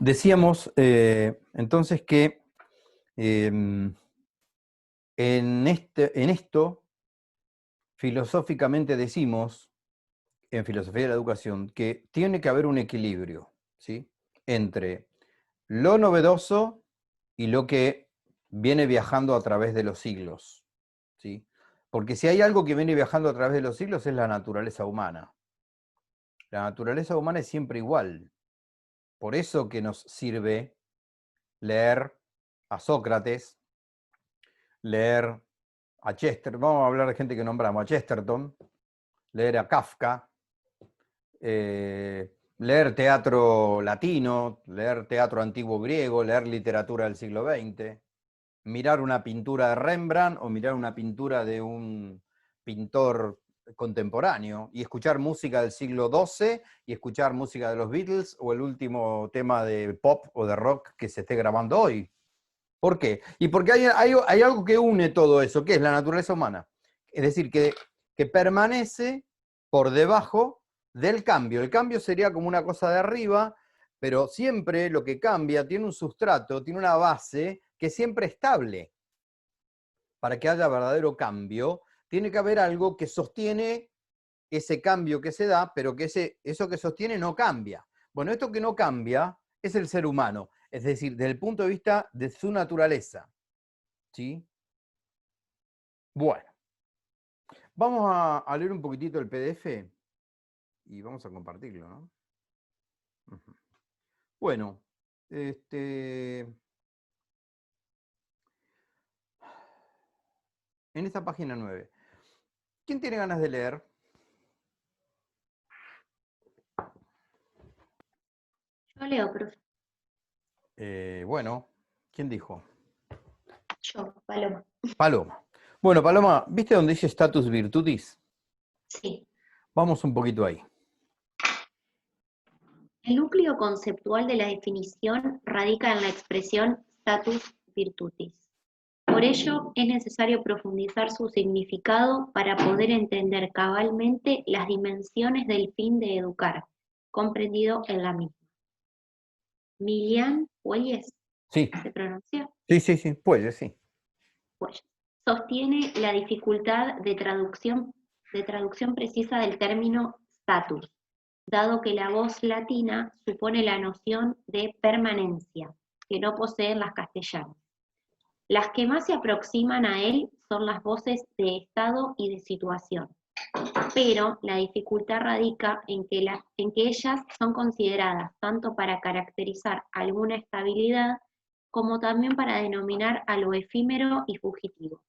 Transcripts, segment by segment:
Decíamos entonces que en esto, filosóficamente decimos, en filosofía de la educación, que tiene que haber un equilibrio, ¿sí?, entre lo novedoso y lo que viene viajando a través de los siglos, ¿sí? Porque si hay algo que viene viajando a través de los siglos es la naturaleza humana. La naturaleza humana es siempre igual. Por eso que nos sirve leer a Sócrates, leer a Chesterton, vamos a hablar de gente que nombramos, a Chesterton, leer a Kafka, leer teatro latino, leer teatro antiguo griego, leer literatura del siglo XX, mirar una pintura de Rembrandt o mirar una pintura de un pintor contemporáneo y escuchar música del siglo XII y escuchar música de los Beatles o el último tema de pop o de rock que se esté grabando hoy. ¿Por qué? Y porque hay algo que une todo eso, que es la naturaleza humana. Es decir, que permanece por debajo del cambio. El cambio sería como una cosa de arriba, pero siempre lo que cambia tiene un sustrato, tiene una base que es siempre estable. Para que haya verdadero cambio, tiene que haber algo que sostiene ese cambio que se da, pero que eso que sostiene no cambia. Bueno, esto que no cambia es el ser humano, es decir, desde el punto de vista de su naturaleza. ¿Sí? Bueno, vamos a leer un poquitito el PDF y vamos a compartirlo, ¿no? Ujú. Bueno, en esta página 9, ¿quién tiene ganas de leer? Yo leo, profe. Bueno, ¿quién dijo? Yo, Paloma. Paloma. Bueno, Paloma, ¿viste donde dice status virtutis? Sí. Vamos un poquito ahí. El núcleo conceptual de la definición radica en la expresión status virtutis. Por ello, es necesario profundizar su significado para poder entender cabalmente las dimensiones del fin de educar, comprendido en la misma. Milian Puelles, Sí, ¿se pronuncia? sí, pues sí. Puelles. Sostiene la dificultad de traducción precisa del término status, dado que la voz latina supone la noción de permanencia, que no poseen las castellanas. Las que más se aproximan a él son las voces de estado y de situación, pero la dificultad radica en que ellas son consideradas tanto para caracterizar alguna estabilidad como también para denominar a lo efímero y fugitivo.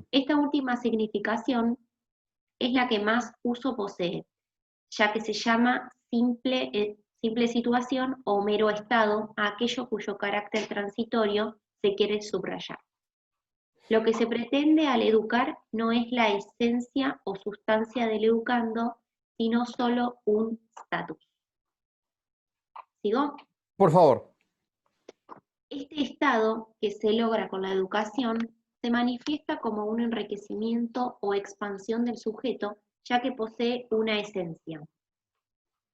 Esta última significación es la que más uso posee, ya que se llama simple situación o mero estado a aquello cuyo carácter transitorio se quiere subrayar. Lo que se pretende al educar no es la esencia o sustancia del educando, sino solo un status. ¿Sigo? Por favor. Este estado que se logra con la educación se manifiesta como un enriquecimiento o expansión del sujeto, ya que posee una esencia.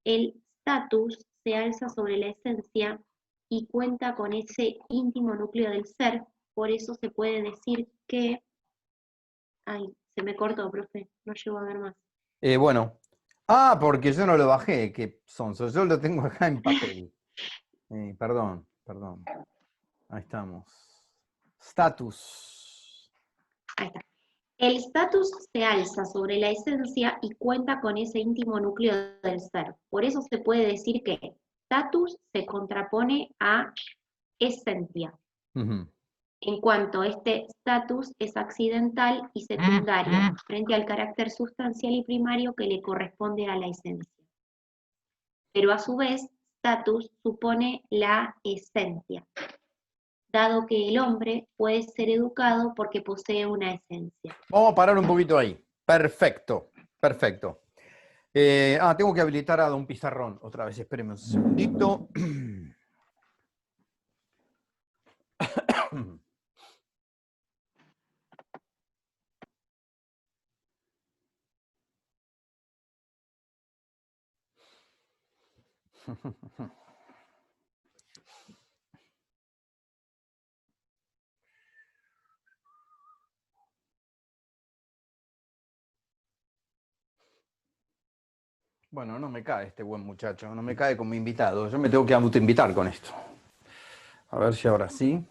El status se alza sobre la esencia y cuenta con ese íntimo núcleo del ser, por eso se puede decir que... Ay, se me cortó, profe, no llego a ver más. Bueno. Porque yo no lo bajé, que sonso. Yo lo tengo acá en papel. Perdón. Ahí estamos. Status. Ahí está. El status se alza sobre la esencia y cuenta con ese íntimo núcleo del ser. Por eso se puede decir que status se contrapone a esencia, Uh-huh. en cuanto este status es accidental y secundario frente al carácter sustancial y primario que le corresponde a la esencia. Pero a su vez, status supone la esencia, dado que el hombre puede ser educado porque posee una esencia. Vamos a parar un poquito ahí. Perfecto. Tengo que habilitar a don Pizarrón. Otra vez, espérenme un segundito. Bueno, no me cae este buen muchacho, no me cae como invitado. Yo me tengo que autoinvitar con esto. A ver si ahora sí.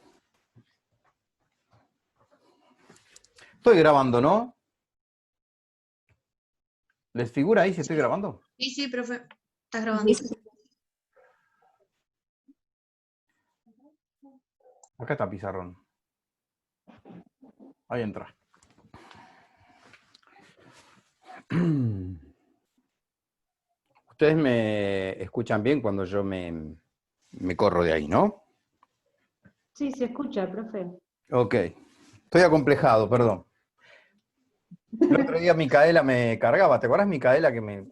Estoy grabando, ¿no? ¿Les figura ahí si estoy grabando? Sí, sí, profe. Estás grabando. Acá está pizarrón. Ahí entra. Ustedes me escuchan bien cuando yo me corro de ahí, ¿no? Sí, se escucha, profe. Ok. Estoy acomplejado, perdón. El otro día Micaela me cargaba. ¿Te acuerdas, Micaela, que me...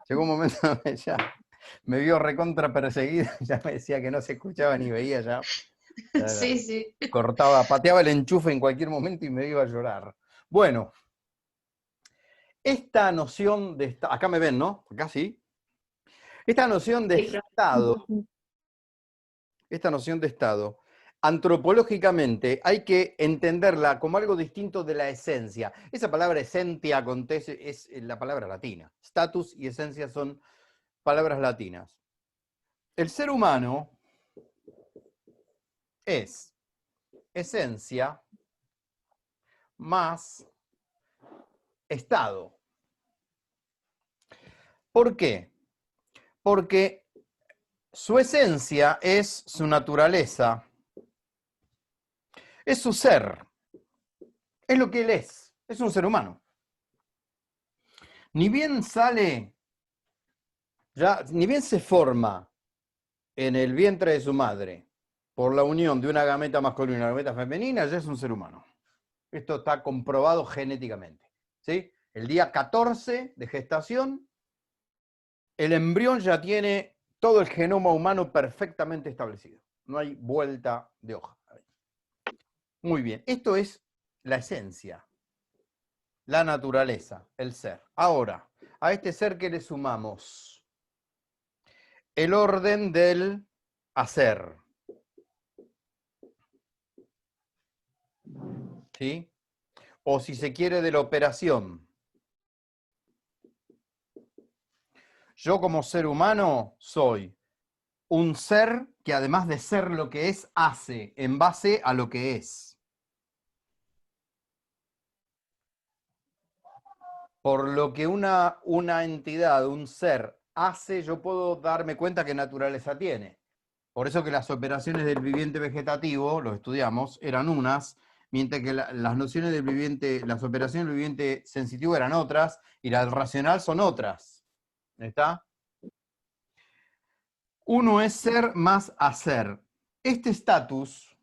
Llegó un momento donde ya me vio recontra perseguido, ya me decía que no se escuchaba ni veía ya. Sí, sí. Cortaba, pateaba el enchufe en cualquier momento y me iba a llorar. Bueno, esta noción de... Acá me ven, ¿no? Acá sí. Esta noción de estado, antropológicamente hay que entenderla como algo distinto de la esencia. Esa palabra esentia acontece, es la palabra latina. Status y esencia son palabras latinas. El ser humano es esencia más estado. ¿Por qué? Porque su esencia es su naturaleza, es su ser, es lo que él es un ser humano. Ni bien sale, ya, ni bien se forma en el vientre de su madre por la unión de una gameta masculina y una gameta femenina, ya es un ser humano. Esto está comprobado genéticamente. ¿Sí? El día 14 de gestación, el embrión ya tiene todo el genoma humano perfectamente establecido. No hay vuelta de hoja. Muy bien, esto es la esencia, la naturaleza, el ser. Ahora, a este ser que le sumamos el orden del hacer. ¿Sí? O si se quiere, de la operación. Yo como ser humano soy un ser que además de ser lo que es, hace en base a lo que es. Por lo que una entidad, un ser, hace, yo puedo darme cuenta qué naturaleza tiene. Por eso que las operaciones del viviente vegetativo, lo estudiamos, eran unas, mientras que las nociones del viviente, las operaciones del viviente sensitivo eran otras, y las del racional son otras. ¿Está? Uno es ser más hacer. Este estatus,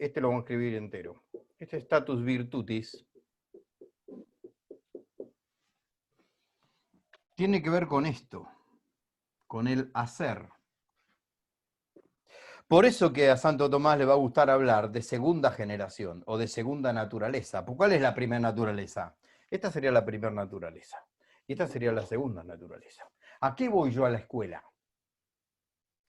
este lo vamos a escribir entero. Este status virtutis tiene que ver con esto, con el hacer. Por eso que a Santo Tomás le va a gustar hablar de segunda generación o de segunda naturaleza. ¿Cuál es la primera naturaleza? Esta sería la primera naturaleza. Y esta sería la segunda naturaleza. ¿A qué voy yo a la escuela?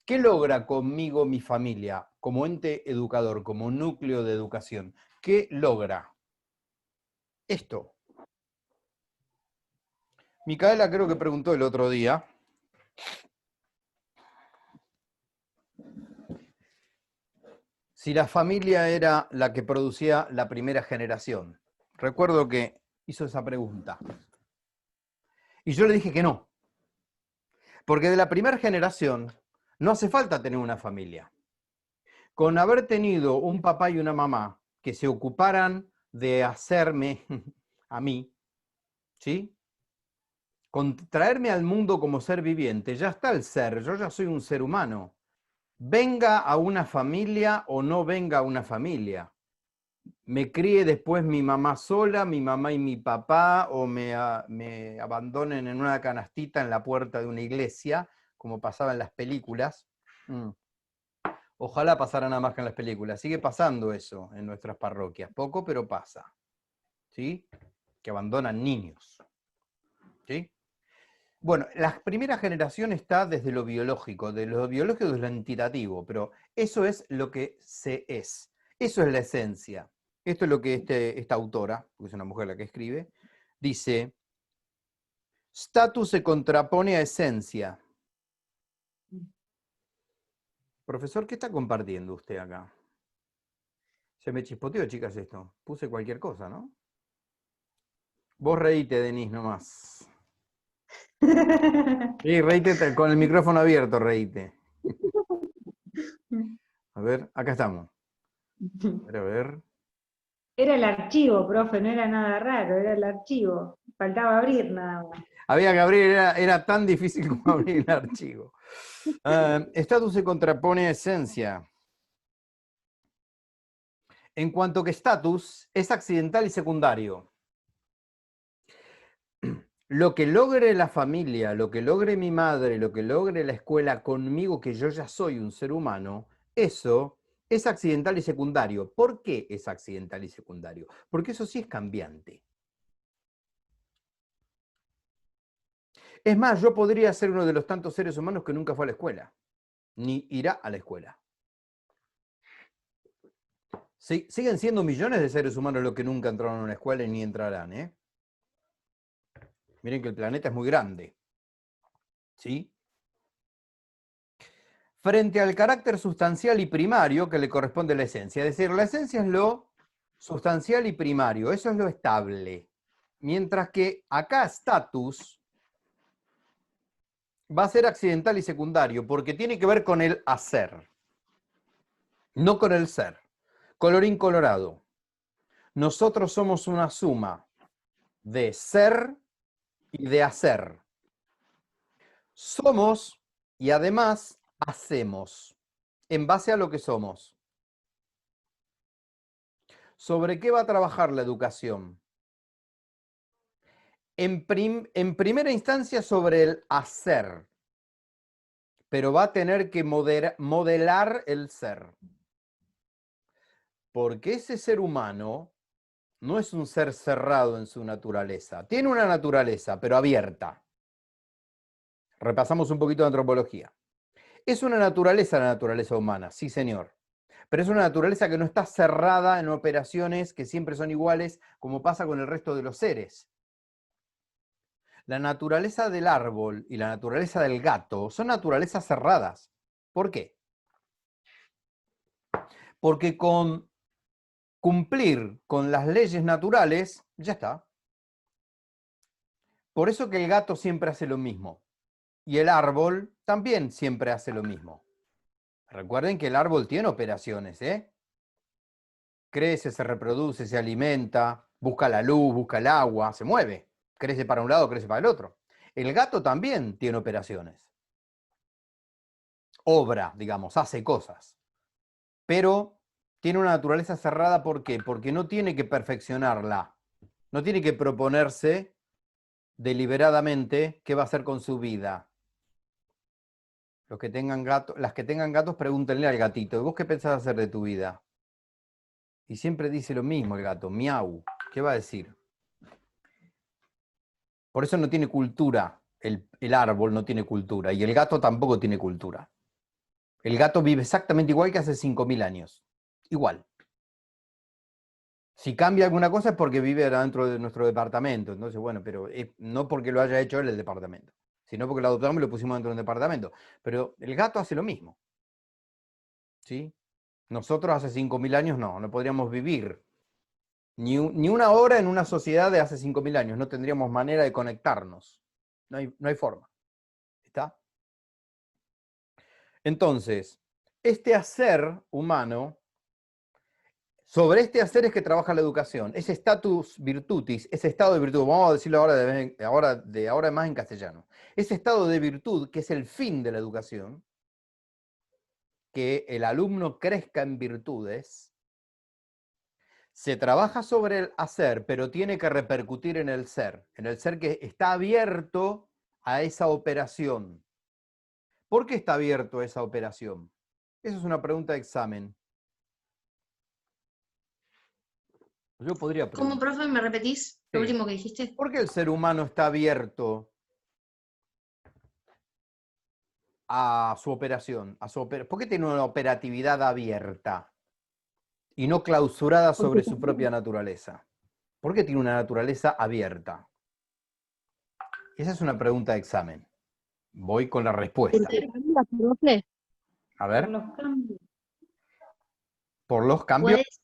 ¿Qué logra conmigo mi familia como ente educador, como núcleo de educación? ¿Qué logra? Esto. Micaela creo que preguntó el otro día. Si la familia era la que producía la primera generación. Recuerdo que hizo esa pregunta. Y yo le dije que no. Porque de la primera generación no hace falta tener una familia. Con haber tenido un papá y una mamá que se ocuparan de hacerme a mí, ¿sí? Con traerme al mundo como ser viviente, ya está el ser, yo ya soy un ser humano. Venga a una familia o no venga a una familia. Me críe después mi mamá sola, mi mamá y mi papá, o me abandonen en una canastita en la puerta de una iglesia, como pasaba en las películas. Ojalá pasara nada más que en las películas. Sigue pasando eso en nuestras parroquias. Poco, pero pasa. ¿Sí? Que abandonan niños. ¿Sí? Bueno, la primera generación está desde lo biológico. De lo biológico es lo entitativo, pero eso es lo que se es. Eso es la esencia. Esto es lo que esta autora, porque es una mujer la que escribe, Dice, status se contrapone a esencia. Profesor, ¿qué está compartiendo usted acá? Se me chispoteó, chicas, esto. Puse cualquier cosa, ¿no? Vos reíte, Denise, nomás. Sí, reíte con el micrófono abierto, reíte. A ver, acá estamos. A ver. Era el archivo, profe, no era nada raro, era el archivo. Faltaba abrir nada más. Había que abrir, era tan difícil como abrir el archivo. Estatus se contrapone a esencia. En cuanto que estatus es accidental y secundario. Lo que logre la familia, lo que logre mi madre, lo que logre la escuela conmigo, que yo ya soy un ser humano, eso es accidental y secundario. ¿Por qué es accidental y secundario? Porque eso sí es cambiante. Es más, yo podría ser uno de los tantos seres humanos que nunca fue a la escuela, ni irá a la escuela. Sí, siguen siendo millones de seres humanos los que nunca entraron a una escuela y ni entrarán, ¿eh? Miren que el planeta es muy grande. ¿Sí? Frente al carácter sustancial y primario que le corresponde a la esencia. Es decir, la esencia es lo sustancial y primario, eso es lo estable. Mientras que acá status va a ser accidental y secundario porque tiene que ver con el hacer, no con el ser. Colorín colorado. Nosotros somos una suma de ser y de hacer. Somos y además hacemos en base a lo que somos. ¿Sobre qué va a trabajar la educación? En primera instancia sobre el hacer, pero va a tener que modelar el ser. Porque ese ser humano no es un ser cerrado en su naturaleza. Tiene una naturaleza, pero abierta. Repasamos un poquito de antropología. Es una naturaleza la naturaleza humana, sí señor. Pero es una naturaleza que no está cerrada en operaciones que siempre son iguales, como pasa con el resto de los seres. La naturaleza del árbol y la naturaleza del gato son naturalezas cerradas. ¿Por qué? Porque con cumplir con las leyes naturales, ya está. Por eso que el gato siempre hace lo mismo. Y el árbol también siempre hace lo mismo. Recuerden que el árbol tiene operaciones, ¿eh? Crece, se reproduce, se alimenta, busca la luz, busca el agua, se mueve. Crece para un lado, crece para el otro. El gato también tiene operaciones. Obra, digamos, hace cosas. Pero tiene una naturaleza cerrada, ¿por qué? Porque no tiene que perfeccionarla. No tiene que proponerse deliberadamente qué va a hacer con su vida. Los que tengan las que tengan gatos, pregúntenle al gatito, ¿y vos qué pensás hacer de tu vida? Y siempre dice lo mismo el gato, miau. ¿Qué va a decir? Por eso no tiene cultura. El árbol no tiene cultura. Y el gato tampoco tiene cultura. El gato vive exactamente igual que hace 5.000 años. Igual. Si cambia alguna cosa es porque vive dentro de nuestro departamento. Entonces, bueno, pero no porque lo haya hecho él el departamento, sino porque lo adoptamos y lo pusimos dentro de un departamento. Pero el gato hace lo mismo. ¿Sí? Nosotros hace 5.000 años no podríamos vivir ni una hora en una sociedad de hace 5.000 años. No tendríamos manera de conectarnos. No hay forma. ¿Está? Entonces, este hacer humano, sobre este hacer es que trabaja la educación. Ese status virtutis, ese estado de virtud, vamos a decirlo de ahora en más en castellano. Ese estado de virtud, que es el fin de la educación, que el alumno crezca en virtudes, se trabaja sobre el hacer, pero tiene que repercutir en el ser que está abierto a esa operación. ¿Por qué está abierto a esa operación? Esa es una pregunta de examen. Yo podría preguntar. ¿Cómo, profe, me repetís lo último que dijiste? ¿Por qué el ser humano está abierto a su operación? ¿Por qué tiene una operatividad abierta y no clausurada sobre su propia naturaleza? ¿Por qué tiene una naturaleza abierta? Esa es una pregunta de examen. Voy con la respuesta. A Por ver, los cambios, por los cambios, Puedes,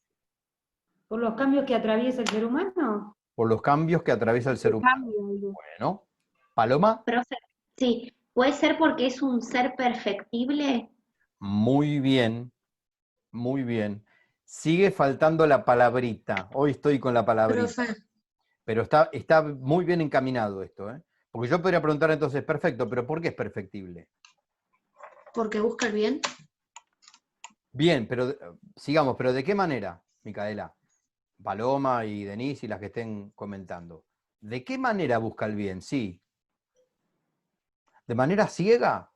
por los cambios que atraviesa el ser humano. por los cambios que atraviesa el ser humano. Bueno, Paloma, profe, sí, puede ser porque es un ser perfectible. muy bien, muy bien. Sigue faltando la palabrita. Hoy estoy con la palabrita. Profe, Pero está muy bien encaminado esto, ¿eh? Porque yo podría preguntar entonces, perfecto, pero ¿por qué es perfectible? porque busca el bien. Bien, pero sigamos, pero ¿de qué manera, Micaela? Paloma y Denise y las que estén comentando. ¿De qué manera busca el bien? Sí. ¿De manera ciega?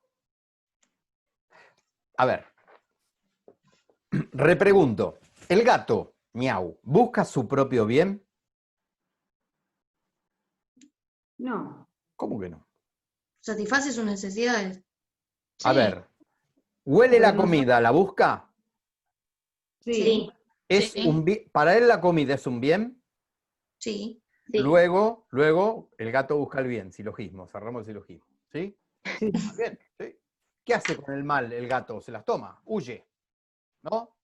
A ver, repregunto. ¿El gato, miau, busca su propio bien? No. ¿Cómo que no? Satisface sus necesidades. A Sí, ver, ¿huele Pero la no comida? ¿La busca? Sí. Sí, ¿Es Sí. un ¿Para él la comida es un bien? sí. sí. Luego, el gato busca el bien, silogismo, cerramos el silogismo. ¿Sí? Sí. Bien, ¿sí? ¿Qué hace con el mal el gato? Se las toma, huye, ¿no?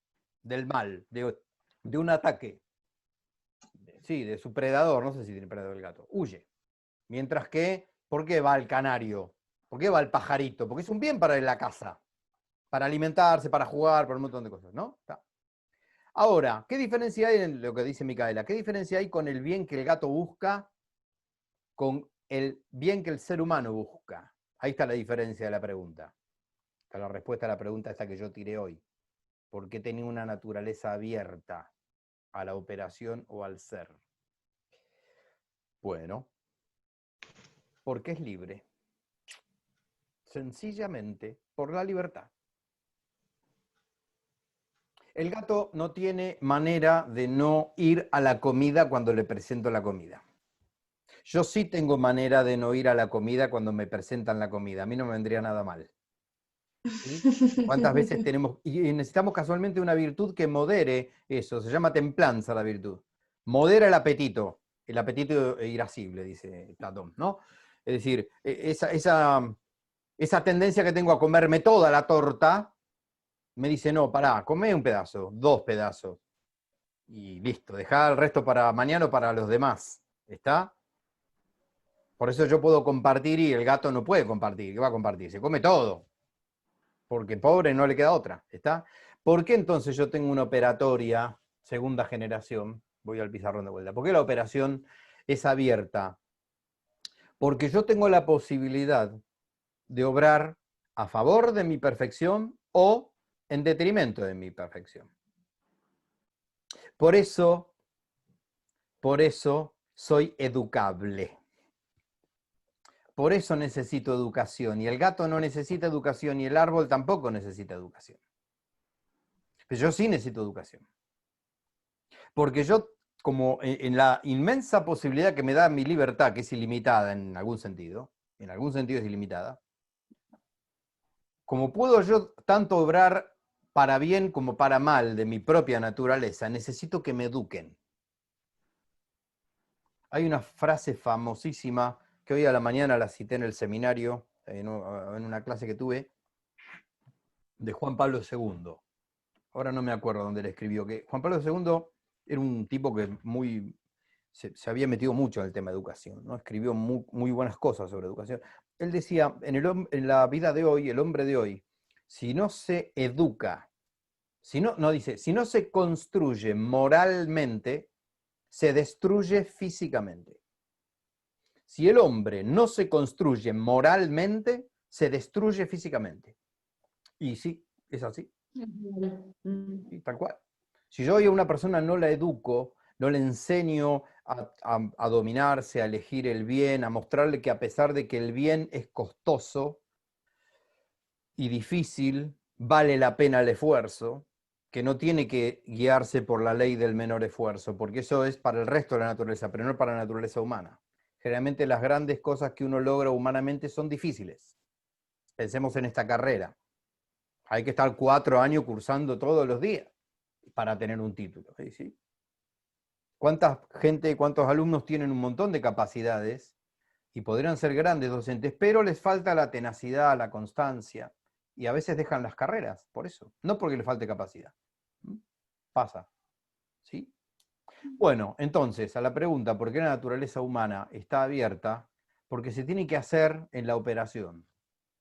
Del mal, de un ataque. Sí, de su predador, no sé si tiene predador el gato, huye. Mientras que, ¿por qué va el canario? ¿Por qué va el pajarito? Porque es un bien para la casa, para alimentarse, para jugar, para un montón de cosas, ¿no? Está. Ahora, ¿qué diferencia hay en lo que dice Micaela? ¿Qué diferencia hay con el bien que el gato busca con el bien que el ser humano busca? Ahí está la diferencia de la pregunta. Está la respuesta a la pregunta esta que yo tiré hoy. ¿Por qué tenía una naturaleza abierta a la operación o al ser? Bueno, porque es libre. Sencillamente por la libertad. El gato no tiene manera de no ir a la comida cuando le presento la comida. Yo sí tengo manera de no ir a la comida cuando me presentan la comida. A mí no me vendría nada mal. ¿Sí? ¿Cuántas veces tenemos? Y necesitamos casualmente una virtud que modere eso. Se llama templanza la virtud. Modera el apetito irascible, dice Platón, ¿no? Es decir, esa tendencia que tengo a comerme toda la torta, me dice, no, pará, comé un pedazo, 2 pedazos. Y listo, dejá el resto para mañana o para los demás. ¿Está? Por eso yo puedo compartir y el gato no puede compartir. ¿Qué va a compartir? Se come todo. Porque pobre no le queda otra. ¿Está? ¿Por qué entonces yo tengo una operatoria segunda generación? Voy al pizarrón de vuelta. ¿Por qué la operación es abierta? Porque yo tengo la posibilidad de obrar a favor de mi perfección o en detrimento de mi perfección. Por eso soy educable. Por eso necesito educación. Y el gato no necesita educación y el árbol tampoco necesita educación. Pero yo sí necesito educación. Porque yo, como en la inmensa posibilidad que me da mi libertad, que es ilimitada en algún sentido es ilimitada, como puedo yo tanto obrar para bien como para mal de mi propia naturaleza, necesito que me eduquen. Hay una frase famosísima que hoy a la mañana la cité en el seminario, en una clase que tuve, de Juan Pablo II. Ahora no me acuerdo dónde le escribió, que Juan Pablo II era un tipo que se había metido mucho en el tema de educación, ¿no? Escribió muy buenas cosas sobre educación. Él decía, en la vida de hoy, el hombre de hoy, si no se educa, si no se construye moralmente, se destruye físicamente. Si el hombre no se construye moralmente, se destruye físicamente. Y sí, es así. Sí, tal cual. Si yo hoy a una persona no la educo, no le enseño a dominarse, a elegir el bien, a mostrarle que a pesar de que el bien es costoso y difícil, vale la pena el esfuerzo, que no tiene que guiarse por la ley del menor esfuerzo, porque eso es para el resto de la naturaleza, pero no para la naturaleza humana. Generalmente las grandes cosas que uno logra humanamente son difíciles. Pensemos en esta carrera. Hay que estar 4 años cursando todos los días para tener un título. ¿Sí? ¿Cuánta gente, cuántos alumnos tienen un montón de capacidades y podrían ser grandes docentes, pero les falta la tenacidad, la constancia, y a veces dejan las carreras por eso, no porque les falte capacidad. Pasa. ¿Sí? Bueno, entonces, a la pregunta, ¿por qué la naturaleza humana está abierta? Porque se tiene que hacer en la operación,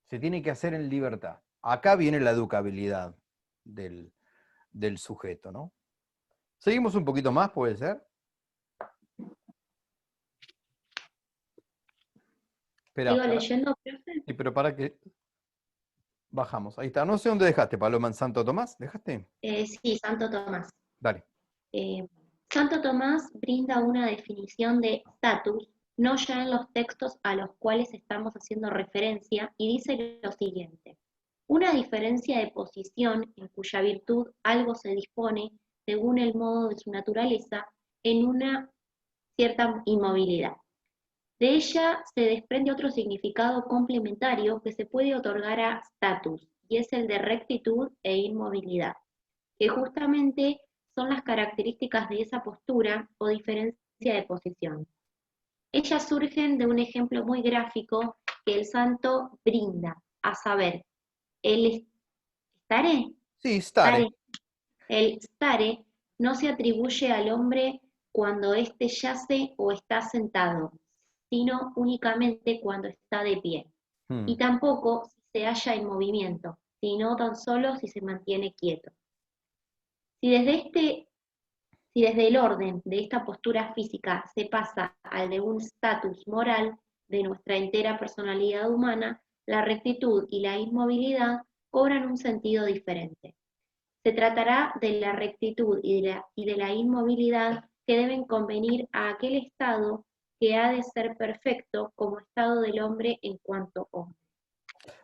se tiene que hacer en libertad. Acá viene la educabilidad del sujeto, ¿no? Seguimos un poquito más, ¿puede ser? Espera, ¿Sigo leyendo, profe? sí, pero para que bajamos. Ahí está. No sé dónde dejaste, Paloma, en Santo Tomás. ¿Dejaste? Sí, Santo Tomás. Dale. Santo Tomás brinda una definición de status, no ya en los textos a los cuales estamos haciendo referencia, y dice lo siguiente: una diferencia de posición en cuya virtud algo se dispone, según el modo de su naturaleza, en una cierta inmovilidad. De ella se desprende otro significado complementario que se puede otorgar a status, y es el de rectitud e inmovilidad, que justamente son las características de esa postura o diferencia de posición. Ellas surgen de un ejemplo muy gráfico que el santo brinda, a saber, el stare. Sí, stare. El stare no se atribuye al hombre cuando éste yace o está sentado, sino únicamente cuando está de pie. Y tampoco si se halla en movimiento, sino tan solo si se mantiene quieto. Si desde el orden de esta postura física se pasa al de un status moral de nuestra entera personalidad humana, la rectitud y la inmovilidad cobran un sentido diferente. Se tratará de la rectitud y de la inmovilidad que deben convenir a aquel estado que ha de ser perfecto como estado del hombre en cuanto hombre.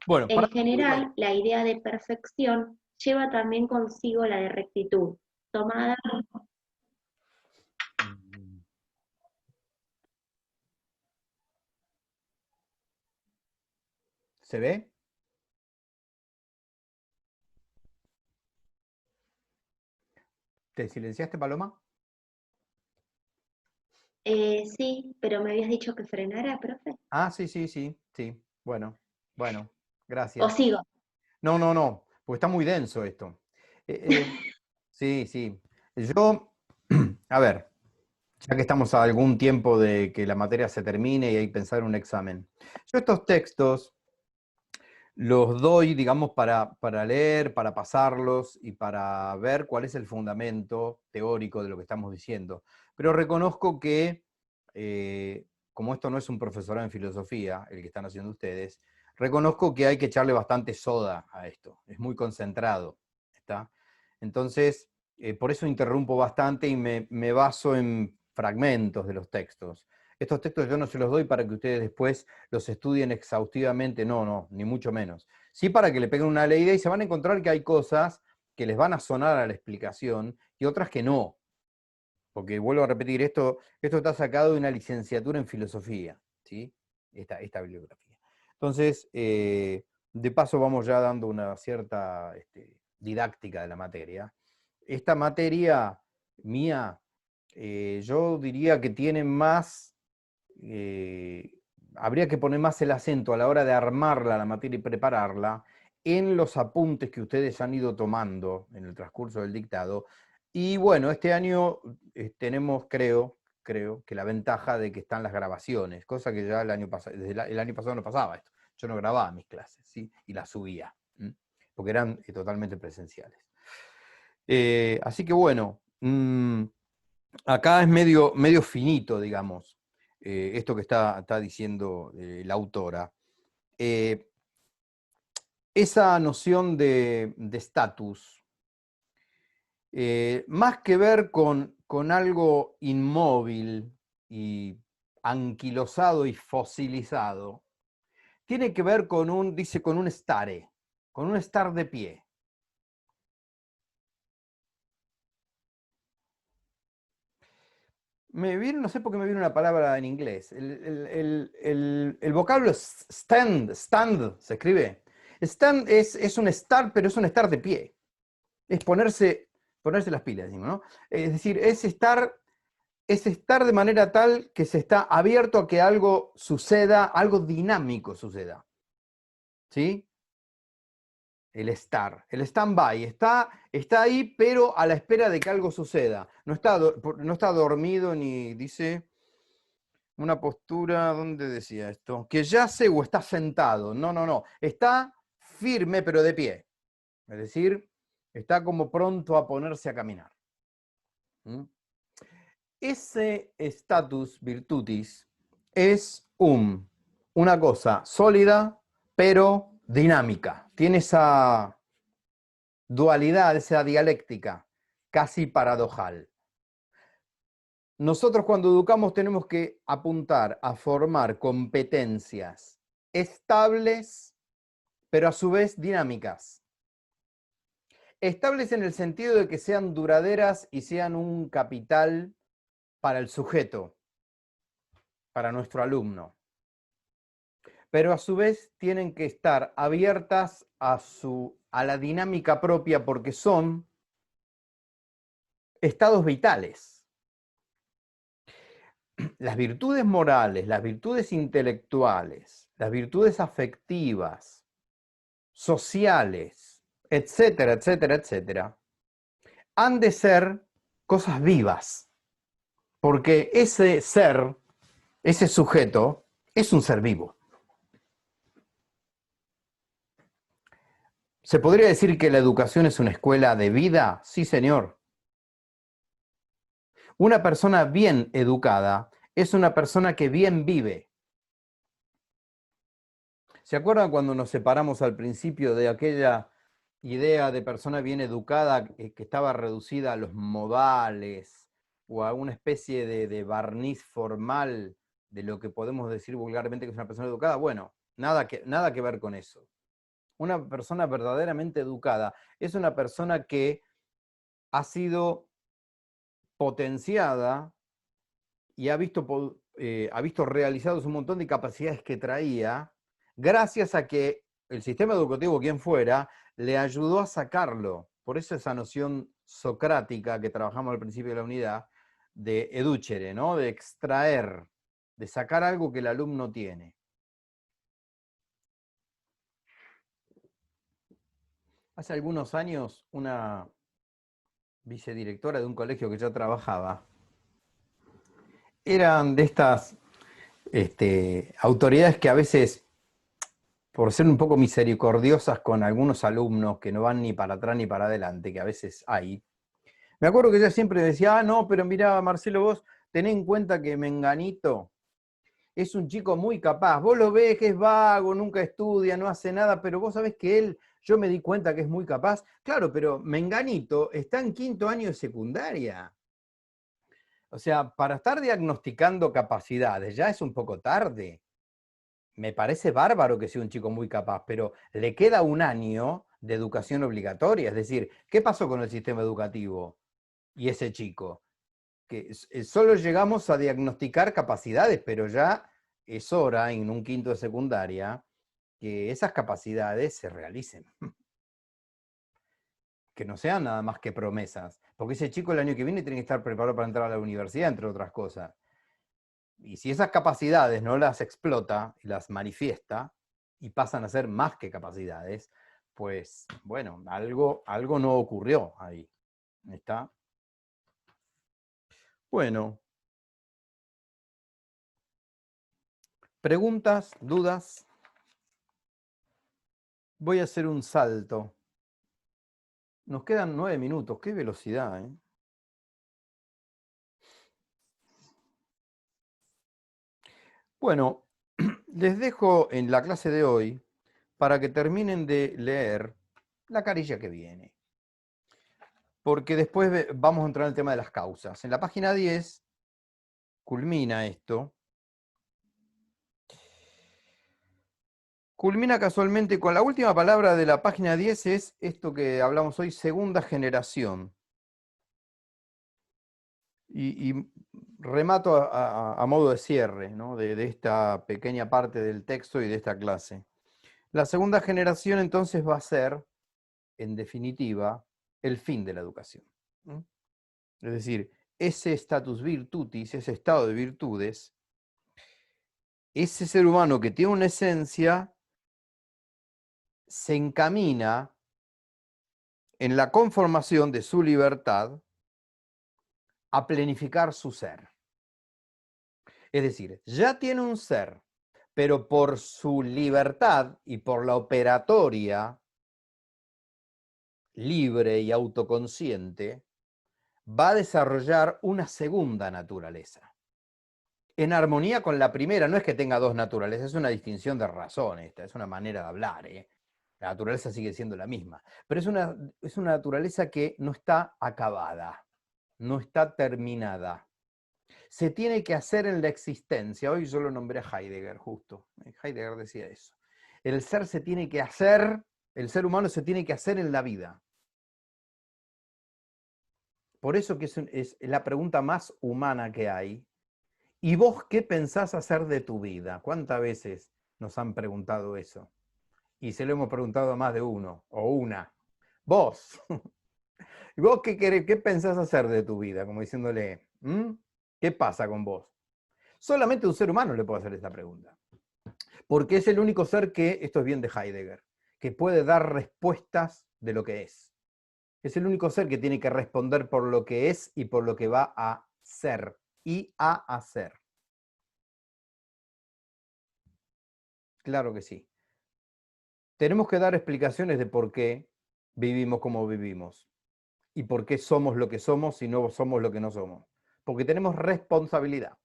Bueno, En general, la idea de perfección lleva también consigo la de rectitud, tomada. ¿Se ve? ¿Te silenciaste, Paloma? Sí, pero me habías dicho que frenara, profe. Ah, sí. Bueno, ¿O gracias. sigo? No, porque está muy denso esto. Sí. Yo, a ver, ya que estamos a algún tiempo de que la materia se termine y hay que pensar en un examen. Yo estos textos los doy, digamos, para leer, para pasarlos y para ver cuál es el fundamento teórico de lo que estamos diciendo. Pero reconozco que, como esto no es un profesorado en filosofía, el que están haciendo ustedes, reconozco que hay que echarle bastante soda a esto. Es muy concentrado, ¿está? Entonces, por eso interrumpo bastante y me baso en fragmentos de los textos. Estos textos yo no se los doy para que ustedes después los estudien exhaustivamente, no, ni mucho menos. Sí para que le peguen una leída y se van a encontrar que hay cosas que les van a sonar a la explicación y otras que no. Porque vuelvo a repetir, esto está sacado de una licenciatura en filosofía, ¿sí? Esta bibliografía. Entonces, de paso vamos ya dando una cierta didáctica de la materia. Esta materia mía, yo diría que tiene más... habría que poner más el acento a la hora de armarla, la materia, y prepararla, en los apuntes que ustedes han ido tomando en el transcurso del dictado. Y bueno, este año tenemos, creo, que la ventaja de que están las grabaciones, cosa que ya el año pasado no pasaba esto. Yo no grababa mis clases, ¿sí? Y las subía, porque eran totalmente presenciales. Así que bueno, acá es medio finito, digamos, esto que está diciendo la autora. Esa noción de estatus, más que ver con algo inmóvil y anquilosado y fosilizado, tiene que ver con un stare, con un estar de pie. No sé por qué me viene una palabra en inglés. El vocablo es stand se escribe. Stand es un estar, pero es un estar de pie. Es ponerse las pilas, digo, ¿no? Es decir, es estar es estar de manera tal que se está abierto a que algo suceda, algo dinámico suceda. ¿Sí? El estar, el stand-by, está ahí, pero a la espera de que algo suceda. No está dormido ni dice una postura, ¿dónde decía esto? Que yace o está sentado. No, no, no. Está firme, pero de pie. Es decir, está como pronto a ponerse a caminar. ¿Mm? Ese status virtutis es una cosa sólida, pero dinámica. Tiene esa dualidad, esa dialéctica, casi paradojal. Nosotros cuando educamos tenemos que apuntar a formar competencias estables, pero a su vez dinámicas. Estables en el sentido de que sean duraderas y sean un capital para el sujeto, para nuestro alumno. Pero a su vez tienen que estar abiertas a la dinámica propia porque son estados vitales. Las virtudes morales, las virtudes intelectuales, las virtudes afectivas, sociales, etcétera, etcétera, etcétera, han de ser cosas vivas, porque ese ser, ese sujeto, es un ser vivo. ¿Se podría decir que la educación es una escuela de vida? Sí, señor. Una persona bien educada es una persona que bien vive. ¿Se acuerdan cuando nos separamos al principio de aquella idea de persona bien educada que estaba reducida a los modales o a una especie de barniz formal de lo que podemos decir vulgarmente que es una persona educada? Bueno, nada que ver con eso. Una persona verdaderamente educada es una persona que ha sido potenciada y ha visto realizados un montón de capacidades que traía, gracias a que el sistema educativo, quien fuera, le ayudó a sacarlo. Por eso esa noción socrática que trabajamos al principio de la unidad, de educere, ¿no? De extraer, de sacar algo que el alumno tiene. Hace algunos años, una vicedirectora de un colegio que yo trabajaba, eran de estas autoridades que a veces, por ser un poco misericordiosas con algunos alumnos que no van ni para atrás ni para adelante, que a veces hay, me acuerdo que ella siempre decía, no, pero mira, Marcelo, vos tenés en cuenta que Menganito es un chico muy capaz, vos lo ves que es vago, nunca estudia, no hace nada, pero vos sabés que él, yo me di cuenta que es muy capaz. Claro, pero Menganito está en 5º año de secundaria. O sea, para estar diagnosticando capacidades ya es un poco tarde. Me parece bárbaro que sea un chico muy capaz, pero le queda un año de educación obligatoria. Es decir, ¿qué pasó con el sistema educativo y ese chico? Que solo llegamos a diagnosticar capacidades, pero ya es hora, en un 5º de secundaria, que esas capacidades se realicen. Que no sean nada más que promesas. Porque ese chico el año que viene tiene que estar preparado para entrar a la universidad, entre otras cosas. Y si esas capacidades no las explota y las manifiesta, y pasan a ser más que capacidades, pues, bueno, algo no ocurrió ahí. ¿Está? Bueno. ¿Preguntas? ¿Dudas? Voy a hacer un salto. Nos quedan 9 minutos. ¡Qué velocidad! Bueno, les dejo en la clase de hoy para que terminen de leer la carilla que viene. Porque después vamos a entrar en el tema de las causas. En la página 10 culmina esto. Culmina casualmente con la última palabra de la página 10, es esto que hablamos hoy, segunda generación. Y remato a modo de cierre, ¿no? de esta pequeña parte del texto y de esta clase. La segunda generación entonces va a ser, en definitiva, el fin de la educación. Es decir, ese status virtutis, ese estado de virtudes, ese ser humano que tiene una esencia, se encamina en la conformación de su libertad a planificar su ser. Es decir, ya tiene un ser, pero por su libertad y por la operatoria libre y autoconsciente, va a desarrollar una segunda naturaleza. En armonía con la primera, no es que tenga dos naturalezas, es una distinción de razón esta, es una manera de hablar, ¿eh? La naturaleza sigue siendo la misma, pero es una naturaleza que no está acabada, no está terminada. Se tiene que hacer en la existencia. Hoy yo lo nombré a Heidegger, justo. Heidegger decía eso. El ser se tiene que hacer, el ser humano se tiene que hacer en la vida. Por eso que es la pregunta más humana que hay. ¿Y vos qué pensás hacer de tu vida? ¿Cuántas veces nos han preguntado eso? Y se lo hemos preguntado a más de uno o una. Vos. ¿Y vos qué pensás hacer de tu vida? Como diciéndole, ¿qué pasa con vos? Solamente un ser humano le puede hacer esta pregunta. Porque es el único ser que, esto es bien de Heidegger, que puede dar respuestas de lo que es. Es el único ser que tiene que responder por lo que es y por lo que va a ser y a hacer. Claro que sí. Tenemos que dar explicaciones de por qué vivimos como vivimos y por qué somos lo que somos y no somos lo que no somos. Porque tenemos responsabilidad.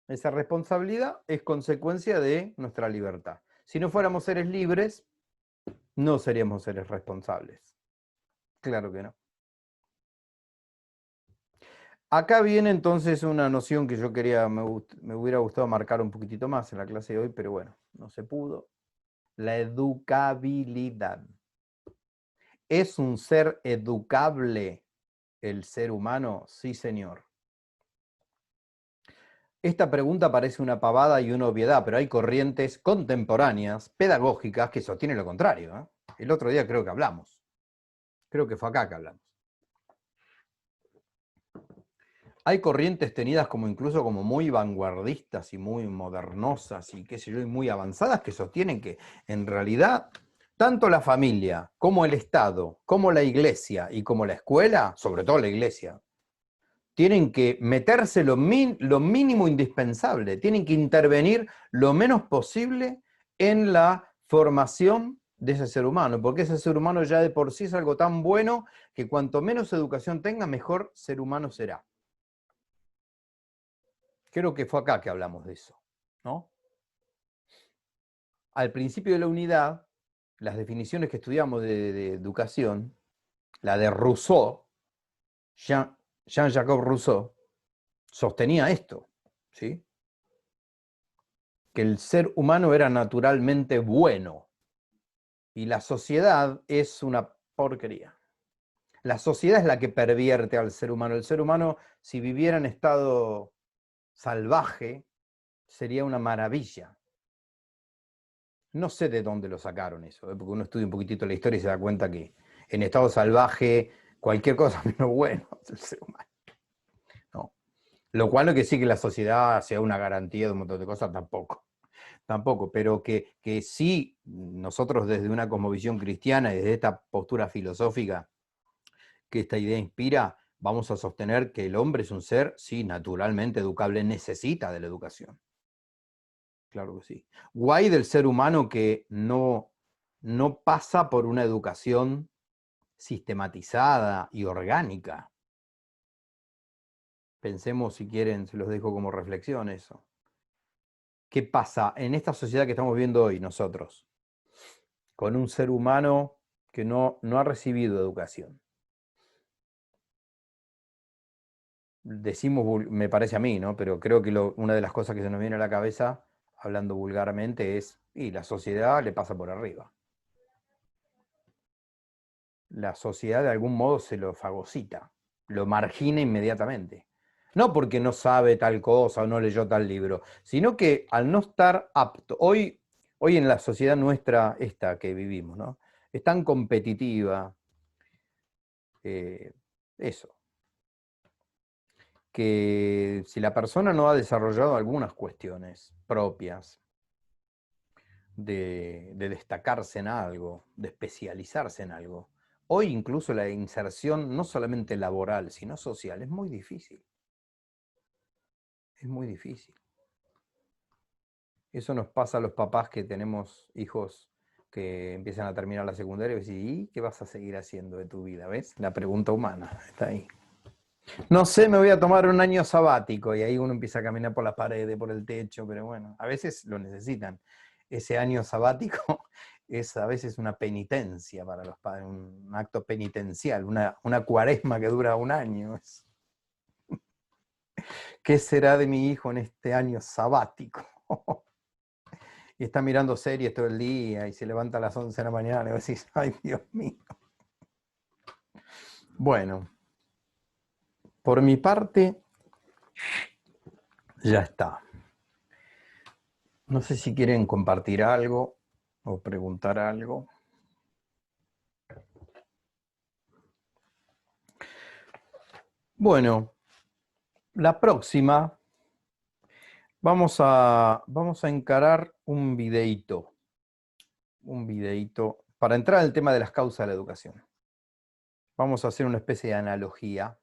Esa responsabilidad es consecuencia de nuestra libertad. Si no fuéramos seres libres, no seríamos seres responsables. Claro que no. Acá viene entonces una noción que yo quería, me hubiera gustado marcar un poquitito más en la clase de hoy, pero bueno, no se pudo. La educabilidad. ¿Es un ser educable el ser humano? Sí, señor. Esta pregunta parece una pavada y una obviedad, pero hay corrientes contemporáneas, pedagógicas, que sostienen lo contrario, ¿eh? El otro día creo que hablamos. Creo que fue acá que hablamos. Hay corrientes tenidas como incluso como muy vanguardistas y muy modernosas y qué sé yo, y muy avanzadas que sostienen que en realidad tanto la familia como el Estado, como la iglesia y como la escuela, sobre todo la iglesia, tienen que meterse lo mínimo indispensable, tienen que intervenir lo menos posible en la formación de ese ser humano, porque ese ser humano ya de por sí es algo tan bueno que cuanto menos educación tenga, mejor ser humano será. Creo que fue acá que hablamos de eso, ¿no? Al principio de la unidad, las definiciones que estudiamos de educación, la de Rousseau, Jean-Jacques Rousseau, sostenía esto, ¿sí? Que el ser humano era naturalmente bueno y la sociedad es una porquería. La sociedad es la que pervierte al ser humano. El ser humano, si viviera en estado salvaje, sería una maravilla. No sé de dónde lo sacaron eso, porque uno estudia un poquitito la historia y se da cuenta que en estado salvaje cualquier cosa menos bueno es el ser humano. No. Lo cual no quiere decir que la sociedad sea una garantía de un montón de cosas, tampoco, pero que sí, nosotros desde una cosmovisión cristiana y desde esta postura filosófica que esta idea inspira, vamos a sostener que el hombre es un ser, sí, naturalmente educable, necesita de la educación. Claro que sí. Guay del ser humano que no pasa por una educación sistematizada y orgánica. Pensemos, si quieren, se los dejo como reflexión eso. ¿Qué pasa en esta sociedad que estamos viendo hoy nosotros? Con un ser humano que no ha recibido educación. Decimos, me parece a mí, ¿no? Pero creo que una de las cosas que se nos viene a la cabeza, hablando vulgarmente, es, y la sociedad le pasa por arriba. La sociedad de algún modo se lo fagocita, lo margina inmediatamente. No porque no sabe tal cosa o no leyó tal libro, sino que al no estar apto, hoy en la sociedad nuestra, esta que vivimos, ¿no? Es tan competitiva, eso. que si la persona no ha desarrollado algunas cuestiones propias de destacarse en algo, de especializarse en algo, hoy incluso la inserción no solamente laboral, sino social, es muy difícil. Es muy difícil. Eso nos pasa a los papás que tenemos hijos que empiezan a terminar la secundaria y decís, ¿y qué vas a seguir haciendo de tu vida? ¿Ves? La pregunta humana está ahí. No sé, me voy a tomar un año sabático y ahí uno empieza a caminar por las paredes, por el techo, pero bueno, a veces lo necesitan. Ese año sabático es a veces una penitencia para los padres, un acto penitencial, una cuaresma que dura un año. ¿Qué será de mi hijo en este año sabático? Y está mirando series todo el día y se levanta a las 11 de la mañana y vos decís, ay Dios mío. Bueno, por mi parte, ya está. No sé si quieren compartir algo o preguntar algo. Bueno, la próxima vamos a encarar un videíto para entrar al tema de las causas de la educación. Vamos a hacer una especie de analogía.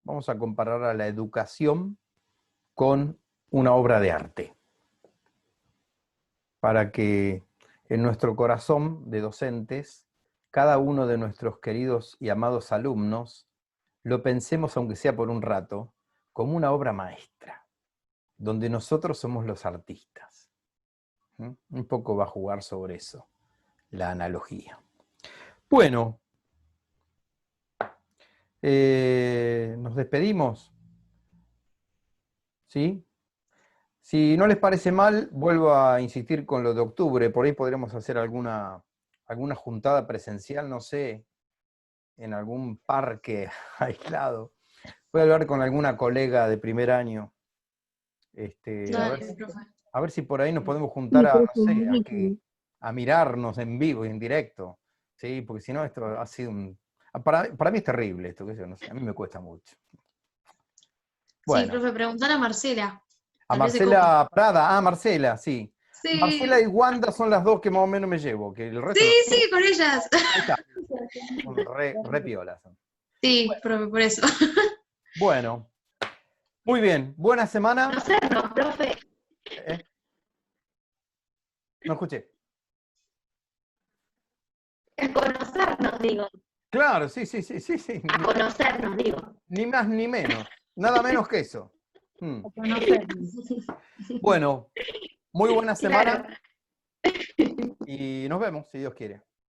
Vamos a comparar a la educación con una obra de arte, para que en nuestro corazón de docentes, cada uno de nuestros queridos y amados alumnos, lo pensemos, aunque sea por un rato, como una obra maestra, donde nosotros somos los artistas. Un poco va a jugar sobre eso, la analogía. Bueno, nos despedimos. ¿Sí? Si no les parece mal, vuelvo a insistir con lo de octubre. Por ahí podremos hacer alguna juntada presencial, no sé, en algún parque aislado. Voy a hablar con alguna colega de primer año. Dale, profe. A ver si por ahí nos podemos juntar a, no sé, a mirarnos en vivo y en directo. ¿Sí? Porque si no, esto ha sido un... Para mí es terrible esto, que yo no sé, a mí me cuesta mucho. Bueno. Sí, profe, preguntar a Marcela. A Marcela Prada, Marcela, sí. Sí. Marcela y Wanda son las dos que más o menos me llevo. Que el resto Sí, con ellas. Ahí está. Son re piolas. Sí, Bueno. profe, por eso. Bueno, muy bien. Buena semana. Conocernos, profe. No escuché. Conocernos, digo. Claro, sí. A conocernos, digo. Ni más ni menos. Nada menos que eso. Bueno, muy buena semana. Claro. Y nos vemos, si Dios quiere.